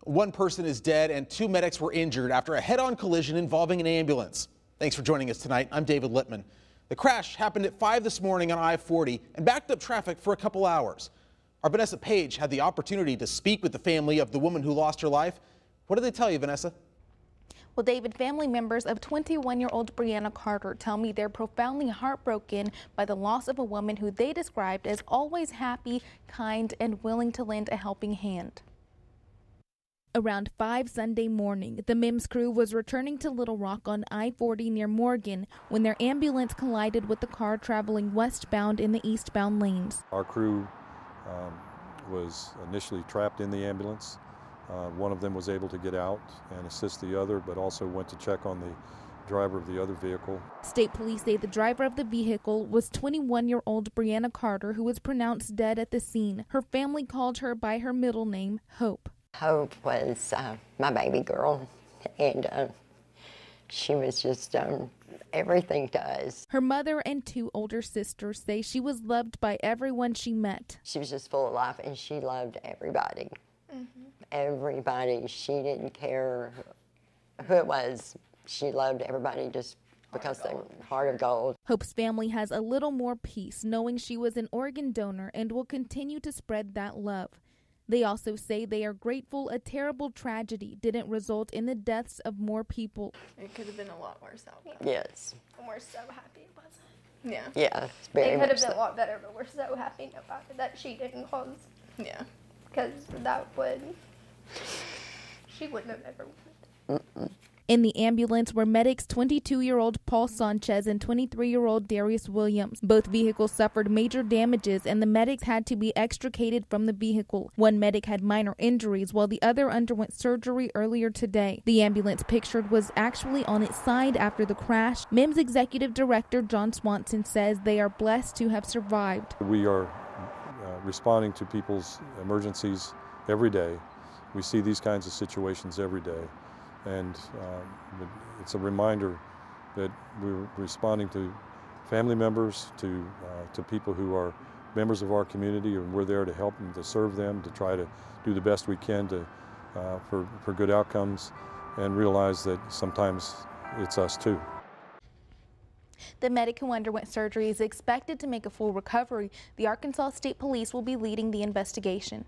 One person is dead and 2 medics were injured after a head-on collision involving an ambulance. Thanks for joining us tonight. I'm David Littman. The crash happened at 5 this morning on I-40 and backed up traffic for a couple hours. Our Vanessa Page had the opportunity to speak with the family of the woman who lost her life. What did they tell you, Vanessa? Well, David, family members of 21-year-old Brianna Carter tell me they're profoundly heartbroken by the loss of a woman who they described as always happy, kind, and willing to lend a helping hand. Around 5 Sunday morning, the MIMS crew was returning to Little Rock on I-40 near Morgan when their ambulance collided with the car traveling westbound in the eastbound lanes. Our crew was initially trapped in the ambulance. One of them was able to get out and assist the other, but also went to check on the driver of the other vehicle. State police say the driver of the vehicle was 21-year-old Brianna Carter, who was pronounced dead at the scene. Her family called her by her middle name, Hope. Hope was my baby girl, and she was just everything to us. Her mother and 2 older sisters say she was loved by everyone she met. She was just full of life, and she loved everybody. Everybody. She didn't care who it was. She loved everybody just because they were heart of gold. Hope's family has a little more peace knowing she was an organ donor and will continue to spread that love. They also say they are grateful a terrible tragedy didn't result in the deaths of more people. It could have been a lot worse outcome. Yes. And we're so happy it wasn't. Yeah. Yeah. It could have been a lot better, but we're so happy about it that she didn't cause. Yeah. Because she wouldn't have ever wanted. In the ambulance were medics 22-year-old Paul Sanchez and 23-year-old Darius Williams. Both vehicles suffered major damages and the medics had to be extricated from the vehicle. One medic had minor injuries while the other underwent surgery earlier today. The ambulance pictured was actually on its side after the crash. MIMS Executive Director John Swanson says they are blessed to have survived. We are responding to people's emergencies every day. We see these kinds of situations every day. And it's a reminder that we're responding to family members, to people who are members of our community, and we're there to help them, to serve them, to try to do the best we can for good outcomes, and realize that sometimes it's us too. The medic who underwent surgery is expected to make a full recovery. The Arkansas State Police will be leading the investigation.